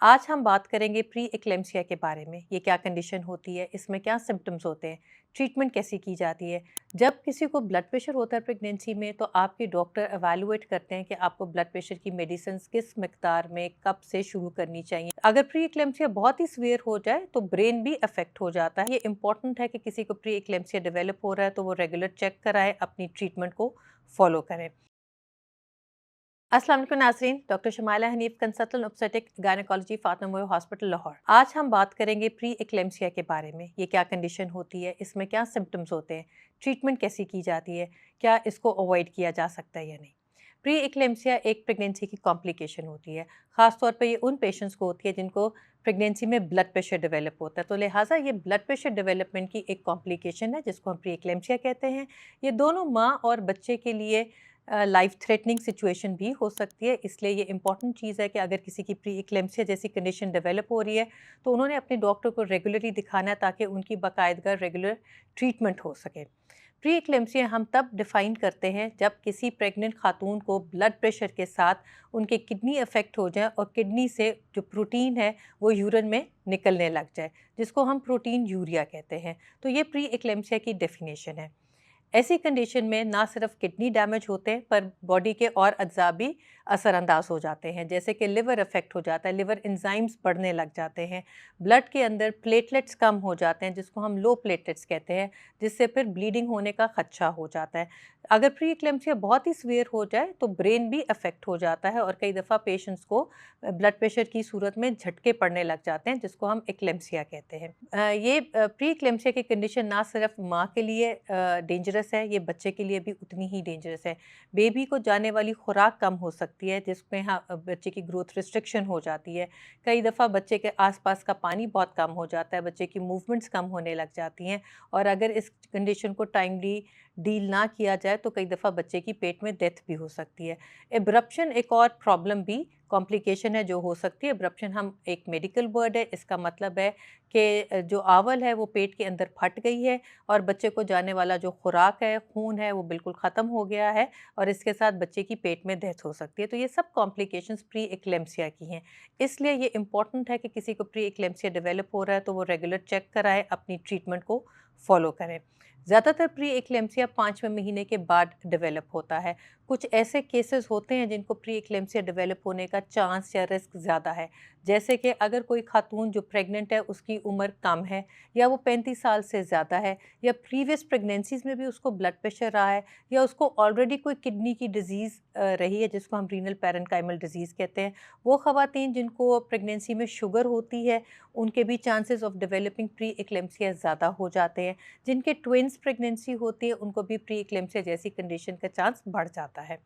आज हम बात करेंगे प्री एक्लेम्सिया के बारे में। ये क्या कंडीशन होती है, इसमें क्या सिम्टम्स होते हैं, ट्रीटमेंट कैसी की जाती है। जब किसी को ब्लड प्रेशर होता है प्रेगनेंसी में, तो आपके डॉक्टर एवेलुएट करते हैं कि आपको ब्लड प्रेशर की मेडिसिन किस मिकदार में कब से शुरू करनी चाहिए। अगर प्री एक्लेम्सिया बहुत ही सीवियर हो जाए तो ब्रेन भी अफेक्ट हो जाता है। ये इंपॉर्टेंट है कि किसी को प्री एक्लेम्सिया डेवलप हो रहा है तो वो रेगुलर चेक कराए, अपनी ट्रीटमेंट को फॉलो करें। अस्सलाम वालेकुम नाज़रीन, doctor Shumaila Hanif, consultant obstetric gynaecology, Fatima memorial hospital Lahore. आज हम बात करेंगे प्री एक्लेम्सिया के बारे में। ये क्या कंडीशन होती है, इसमें क्या सिम्टम्स होते हैं, ट्रीटमेंट कैसी की जाती है, क्या इसको अवॉइड किया जा सकता है या नहीं। प्री एक्लेम्सिया एक प्रेगनेंसी की कॉम्प्लिकेशन होती है। ख़ासतौर पर ये उन पेशेंट्स को होती है जिनको प्रेगनेंसी में ब्लड प्रेशर डेवलप होता है, तो लिहाजा ये ब्लड प्रेशर डेवलपमेंट की एक कॉम्प्लिकेशन है जिसको हम प्री एक्लेम्सिया कहते हैं। ये दोनों माँ और बच्चे के लिए लाइफ थ्रेटनिंग सिचुएशन भी हो सकती है। इसलिए ये इंपॉर्टेंट चीज़ है कि अगर किसी की प्री एक्लेम्सिया जैसी कंडीशन डेवलप हो रही है तो उन्होंने अपने डॉक्टर को रेगुलरली दिखाना है ताकि उनकी बाकायदगा रेगुलर ट्रीटमेंट हो सके। प्री एक्लेम्सिया हम तब डिफ़ाइन करते हैं जब किसी प्रेग्नेंट खातून को ब्लड प्रेशर के साथ उनके किडनी अफेक्ट हो जाए और किडनी से जो प्रोटीन है वो यूरिन में निकलने लग जाए, जिसको हम प्रोटीन यूरिया कहते हैं। तो ये प्री एक्लेम्सिया की डेफिनेशन है। ऐसी कंडीशन में ना सिर्फ किडनी डैमेज होते हैं पर बॉडी के और अज्जा भी असरअंदाज हो जाते हैं, जैसे कि लिवर अफेक्ट हो जाता है, लिवर एंजाइम्स बढ़ने लग जाते हैं, ब्लड के अंदर प्लेटलेट्स कम हो जाते हैं जिसको हम लो प्लेटलेट्स कहते हैं, जिससे फिर ब्लीडिंग होने का खदशा हो जाता है। अगर प्री एक्लेम्सिया बहुत ही सीवियर हो जाए तो ब्रेन भी अफेक्ट हो जाता है और कई दफ़ा पेशेंट्स को ब्लड प्रेशर की सूरत में झटके पड़ने लग जाते हैं जिसको हम एक्लेम्सिया कहते हैं। ये प्री एक्लेम्सिया की कंडीशन ना सिर्फ माँ के लिए डेंजरस है, ये बच्चे के लिए भी उतनी ही डेंजरस है। बेबी को जाने वाली खुराक कम हो सकती है जिसमें बच्चे की ग्रोथ रिस्ट्रिक्शन हो जाती है। कई दफ़ा बच्चे के आसपास का पानी बहुत कम हो जाता है, बच्चे की मूवमेंट्स कम होने लग जाती हैं और अगर इस कंडीशन को टाइमली डील ना किया जाए तो कई दफ़ा बच्चे की पेट में डेथ भी हो सकती है। एब्रप्शन एक और प्रॉब्लम भी कॉम्प्लिकेशन है जो हो सकती है। एब्रप्शन हम एक मेडिकल वर्ड है, इसका मतलब है कि जो आवल है वो पेट के अंदर फट गई है और बच्चे को जाने वाला जो खुराक है, खून है, वो बिल्कुल ख़त्म हो गया है और इसके साथ बच्चे की पेट में डेथ हो सकती है। तो ये सब कॉम्प्लिकेशंस प्री एक्लेम्सिया की हैं। इसलिए ये इम्पॉर्टेंट है कि किसी को प्री एक्लेम्सिया डेवलप हो रहा है तो वो रेगुलर चेक कराए, अपनी ट्रीटमेंट को फॉलो करें। ज़्यादातर प्री एक्लेम्सिया 5वें महीने के बाद डेवलप होता है। कुछ ऐसे केसेस होते हैं जिनको प्री एक्लेम्सिया डेवलप होने का चांस या रिस्क ज़्यादा है, जैसे कि अगर कोई खातून जो प्रेग्नेंट है उसकी उम्र कम है या वो 35 साल से ज़्यादा है या प्रीवियस प्रेगनेंसीज में भी उसको ब्लड प्रेशर रहा है या उसको ऑलरेडी कोई किडनी की डिजीज़ रही है जिसको हम रीनल पैरेन्काइमल डिजीज़ कहते हैं। वो ख़वातीन जिनको प्रेगनेंसी में शुगर होती है उनके भी chances of developing pre eclampsia ज़्यादा हो जाते हैं। जिनके ट्विन्स प्रेगनेंसी होती है उनको भी प्री एक्लेम्सिया जैसी कंडीशन का चांस बढ़ जाता है।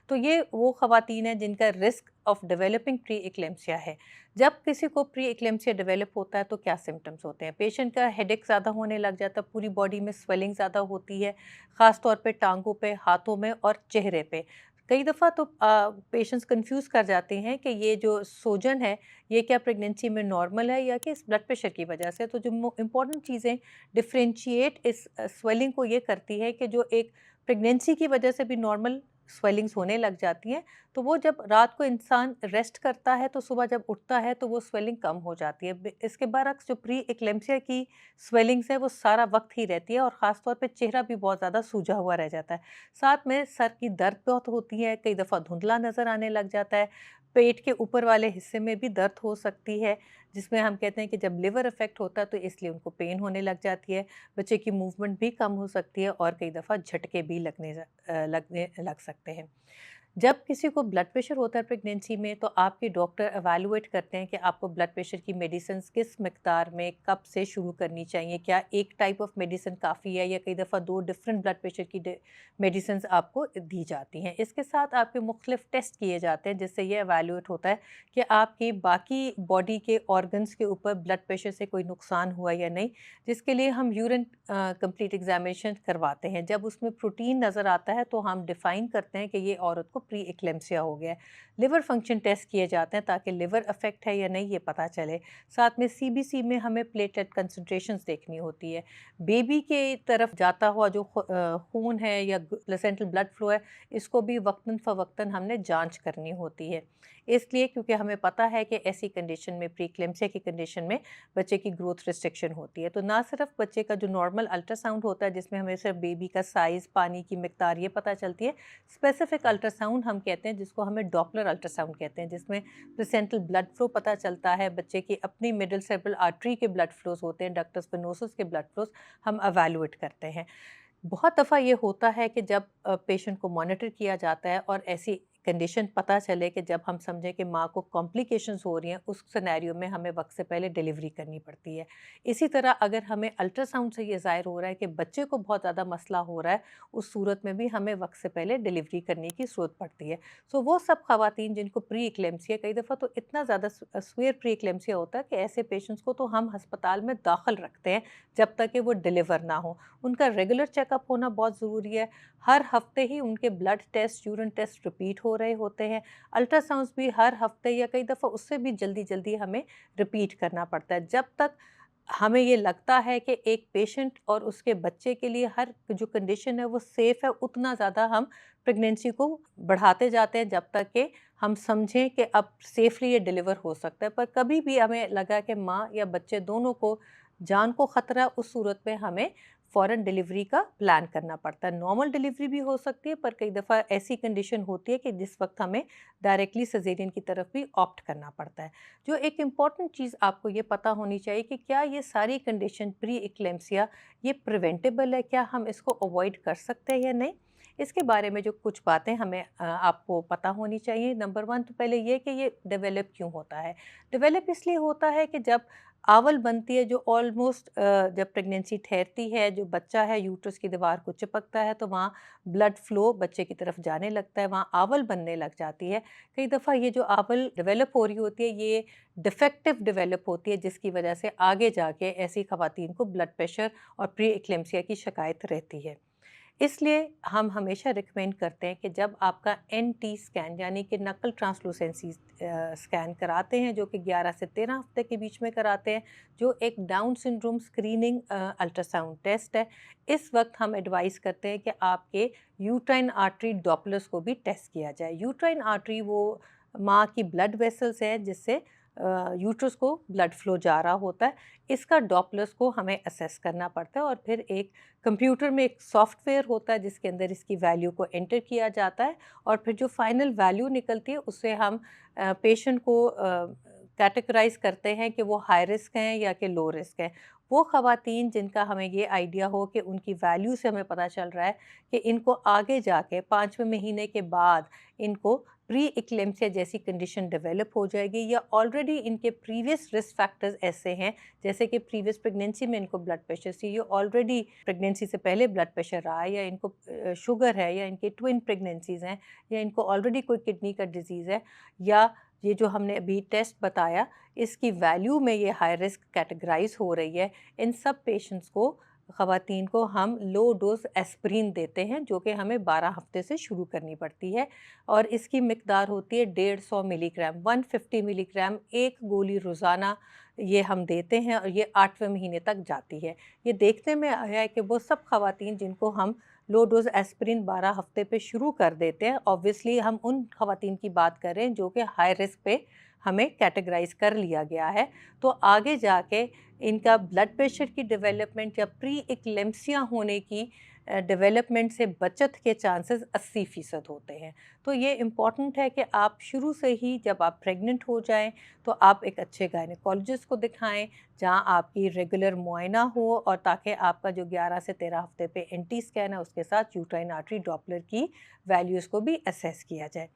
तो ये वो ख़वातीन हैं जिनका risk of developing pre eclampsia है। जब किसी को प्री एक्लेम्सिया डेवलप होता है तो क्या सिम्टम्स होते हैं? पेशेंट का हेडेक ज़्यादा होने लग जाता है, पूरी बॉडी में स्वेलिंग ज़्यादा होती है, ख़ास तौर पे टाँगों पे, हाथों में और चेहरे पे। कई दफ़ा तो पेशेंट्स कन्फ्यूज़ कर जाते हैं कि ये जो सूजन है, ये क्या प्रेगनेंसी में नॉर्मल है या कि इस ब्लड प्रेशर की वजह से। तो जो इम्पॉर्टेंट चीज़ें डिफरेंशिएट इस स्वेलिंग को ये करती है कि जो एक प्रेगनेंसी की वजह से भी नॉर्मल स्वेलिंग्स होने लग जाती हैं, तो वो जब रात को इंसान रेस्ट करता है तो सुबह जब उठता है तो वो स्वेलिंग कम हो जाती है। इसके बरक्स जो प्री एक्लेम्सिया की स्वेलिंग्स है वो सारा वक्त ही रहती है और ख़ास तौर पे चेहरा भी बहुत ज़्यादा सूजा हुआ रह जाता है। साथ में सर की दर्द बहुत होती है, कई दफ़ा धुंधला नज़र आने लग जाता है, पेट के ऊपर वाले हिस्से में भी दर्द हो सकती है, जिसमें हम कहते हैं कि जब लिवर अफेक्ट होता है तो इसलिए उनको पेन होने लग जाती है। बच्चे की मूवमेंट भी कम हो सकती है और कई दफ़ा झटके भी लगने लग सकते हैं। जब किसी को ब्लड प्रेशर होता है प्रेगनेंसी में तो आपके डॉक्टर एवेलुएट करते हैं कि आपको ब्लड प्रेशर की मेडिसिन किस मिकदार में कब से शुरू करनी चाहिए। क्या एक टाइप ऑफ मेडिसिन काफ़ी है या कई दफ़ा 2 डिफरेंट ब्लड प्रेशर की मेडिसिन आपको दी जाती हैं। इसके साथ आपके मुख्तलिफ टेस्ट किए जाते हैं जिससे ये एवेलुएट होता है कि आपकी बाकी बॉडी के ऑर्गन्स के ऊपर ब्लड प्रेशर से कोई नुकसान हुआ या नहीं, जिसके लिए हम यूरिन कंप्लीट एग्जामिनेशन करवाते हैं। जब उसमें प्रोटीन नज़र आता है तो हम डिफ़ाइन करते हैं कि ये औरत को प्री एक्लेम्सिया हो गया है। लिवर फंक्शन टेस्ट किए जाते हैं ताकि लिवर अफेक्ट है या नहीं ये पता चले। साथ में सीबीसी में हमें प्लेटलेट कंसंट्रेशंस देखनी होती है। बेबी के तरफ जाता हुआ जो खून है या प्लेसेंटल ब्लड फ्लो है, इसको भी वक्तन फ़वक्तन हमने जांच करनी होती है। इसलिए क्योंकि हमें पता है कि ऐसी कंडीशन में, प्री एक्लेम्सिया की कंडीशन में बच्चे की ग्रोथ रिस्ट्रिक्शन होती है। तो ना सिर्फ बच्चे का जो नॉर्मल अल्ट्रासाउंड होता है जिसमें हमें सिर्फ बेबी का साइज़, पानी की मिकदार ये पता चलती है, स्पेसिफिक अल्ट्रासाउंड हम कहते हैं जिसको हमें डॉपलर अल्ट्रासाउंड कहते हैं, जिसमें प्लेसेंटल ब्लड फ्लो पता चलता है, बच्चे की अपनी मिडल सेरेब्रल आर्टरी के ब्लड फ्लोज होते हैं, डक्टस वेनोसस के ब्लड फ्लोज हम एवेलुएट करते हैं। बहुत दफ़ा ये होता है कि जब पेशेंट को मॉनिटर किया जाता है और ऐसी कंडीशन पता चले कि जब हम समझें कि माँ को कॉम्प्लिकेशंस हो रही हैं, उस सिनेरियो में हमें वक्त से पहले डिलीवरी करनी पड़ती है। इसी तरह अगर हमें अल्ट्रासाउंड से ये ज़ाहिर हो रहा है कि बच्चे को बहुत ज़्यादा मसला हो रहा है, उस सूरत में भी हमें वक्त से पहले डिलीवरी करने की ज़रूरत पड़ती है। सो वो सब ख़वातीन जिनको प्री एक्लेम्सिया, कई दफ़ा तो इतना ज़्यादा सीवियर प्री एक्लेम्सिया होता है कि ऐसे पेशेंट्स को तो हम अस्पताल में दाखिल रखते हैं जब तक कि वो डिलीवर ना हो। उनका रेगुलर चेकअप होना बहुत ज़रूरी है। हर हफ्ते ही उनके blood test, urine test repeat हो रहे होते हैं। अल्ट्रासाउंड्स भी हर हफ्ते या कई दफ़ा उससे भी जल्दी-जल्दी हमें रिपीट करना पड़ता है। जब तक हमें ये लगता है कि एक पेशेंट और उसके बच्चे के लिए हर जो कंडीशन है वो सेफ़ है, उतना ज़्यादा हम प्रेगनेंसी को बढ़ाते जाते हैं जब तक कि हम समझें कि अब सेफ़ली ये डिलीवर हो सकता है। पर कभी भी हमें लगा कि माँ या बच्चे दोनों को जान को ख़तरा है, उस सूरत में हमें फ़ौरन डिलीवरी का प्लान करना पड़ता है। नॉर्मल डिलीवरी भी हो सकती है, पर कई दफ़ा ऐसी कंडीशन होती है कि जिस वक्त हमें डायरेक्टली सिज़ेरियन की तरफ भी ऑप्ट करना पड़ता है। जो एक इम्पॉर्टेंट चीज़ आपको ये पता होनी चाहिए कि क्या ये सारी कंडीशन प्री एक्लेम्सिया ये प्रिवेंटेबल है, क्या हम इसको अवॉइड कर सकते हैं या नहीं? इसके बारे में जो कुछ बातें हमें आपको पता होनी चाहिए। नंबर 1 तो पहले ये कि ये डेवलप क्यों होता है? डेवलप इसलिए होता है कि जब आवल बनती है, जो ऑलमोस्ट जब प्रेगनेंसी ठहरती है, जो बच्चा है यूट्रस की दीवार को चिपकता है, तो वहाँ ब्लड फ्लो बच्चे की तरफ जाने लगता है, वहाँ आवल बनने लग जाती है। कई दफ़ा ये जो आवल डेवलप हो रही होती है, ये डिफेक्टिव डेवलप होती है, जिसकी वजह से आगे जाके ऐसी खवातीन को ब्लड प्रेशर और प्री एक्लेम्सिया की शिकायत रहती है। इसलिए हम हमेशा रिकमेंड करते हैं कि जब आपका एनटी स्कैन यानी कि नकल ट्रांसलूसेंसी स्कैन कराते हैं, जो कि 11 से 13 हफ्ते के बीच में कराते हैं, जो एक down syndrome screening ultrasound test है, इस वक्त हम एडवाइस करते हैं कि आपके यूट्राइन आर्टरी डॉपलर्स को भी टेस्ट किया जाए। यूट्राइन आर्टरी वो माँ की ब्लड वेसल्स हैं जिससे यूट्रस को ब्लड फ्लो जा रहा होता है। इसका डॉपलर्स को हमें असेस करना पड़ता है और फिर एक कंप्यूटर में एक सॉफ्टवेयर होता है जिसके अंदर इसकी वैल्यू को एंटर किया जाता है और फिर जो फाइनल वैल्यू निकलती है उससे हम पेशेंट को कैटेगराइज करते हैं कि वो हाई रिस्क हैं या कि लो रिस्क हैं। वो ख़वातीन जिनका हमें ये आइडिया हो कि उनकी वैल्यू से हमें पता चल रहा है कि इनको आगे जाके 5वें महीने के बाद इनको प्री एक्लेम्सिया जैसी कंडीशन डेवलप हो जाएगी या ऑलरेडी इनके प्रीवियस रिस्क फैक्टर्स ऐसे हैं, जैसे कि प्रीवियस प्रेगनेंसी में इनको ब्लड प्रेशर थी, ये ऑलरेडी प्रेगनेंसी से पहले ब्लड प्रेशर रहा है, या इनको शुगर है, या इनके ट्विन प्रेगनेंसीज़ हैं, या इनको ऑलरेडी कोई किडनी का डिजीज़ है, या ये जो हमने अभी टेस्ट बताया इसकी वैल्यू में ये हाई रिस्क कैटेगराइज हो रही है। इन सब पेशेंट्स को, ख़वातीन को हम लो डोज एस्प्रिन देते हैं, जो कि हमें 12 हफ्ते से शुरू करनी पड़ती है और इसकी मिकदार होती है 150 मिलीग्राम, 150 मिलीग्राम एक गोली रोज़ाना ये हम देते हैं और ये 8वें महीने तक जाती है। ये देखने में आया है कि वो सब ख़वातीन जिनको हम लो डोज एस्प्रिन 12 हफ्ते पे शुरू कर देते हैं, ऑब्वियसली हम उन ख़वातीन की बात कर रहे हैं जो कि हाई रिस्क पे हमें कैटेगराइज कर लिया गया है। तो आगे जाके इनका ब्लड प्रेशर की डेवलपमेंट या प्री एक्लेम्सिया होने की डेवलपमेंट से बचत के चांसेस 80% होते हैं। तो ये इम्पॉर्टेंट है कि आप शुरू से ही जब आप प्रेग्नेंट हो जाएं तो आप एक अच्छे गायनेकोलॉजिस्ट को दिखाएं जहां आपकी रेगुलर मुआयना हो, और ताकि आपका जो 11 से 13 हफ्ते पे एनटी स्कैन है उसके साथ यूट्राइन आर्टरी डॉपलर की वैल्यूज़ को भी असेस किया जाए।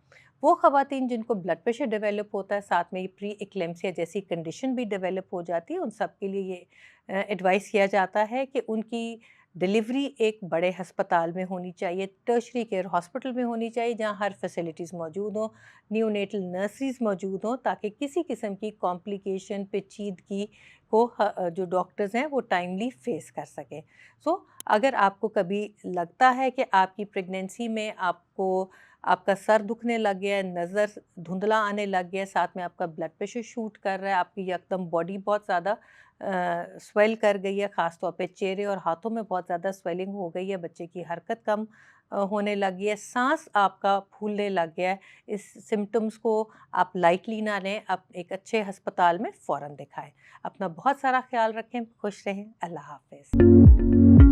वो ख़वातीन जिनको ब्लड प्रेशर डेवलप होता है, साथ में ये प्री एक्लेम्सिया जैसी कंडीशन भी डेवलप हो जाती है, उन सब के लिए ये एडवाइस किया जाता है कि उनकी डिलीवरी एक बड़े हस्पताल में होनी चाहिए, टर्शरी केयर हॉस्पिटल में होनी चाहिए जहाँ हर फैसिलिटीज़ मौजूद हों, नियोनेटल नर्सरीज़ मौजूद हों, ताकि किसी किस्म की कॉम्प्लिकेशन, पेचीदगी को जो डॉक्टर्स हैं वो टाइमली फेस कर सकें। सो अगर आपको कभी लगता है कि आपकी प्रेगनेंसी में आपको आपका सर दुखने लग गया है, नज़र धुंधला आने लग गया है, साथ में आपका ब्लड प्रेशर शूट कर रहा है, आपकी एकदम बॉडी बहुत ज़्यादा स्वेल कर गई है, ख़ास तौर पे चेहरे और हाथों में बहुत ज़्यादा स्वेलिंग हो गई है, बच्चे की हरकत कम होने लगी है, सांस आपका फूलने लग गया है। इस सिम्टम्स को आप लाइटली ना लें, आप एक अच्छे अस्पताल में फ़ौरन दिखाएं। अपना बहुत सारा ख्याल रखें, खुश रहें। अल्लाह हाफ़िज़।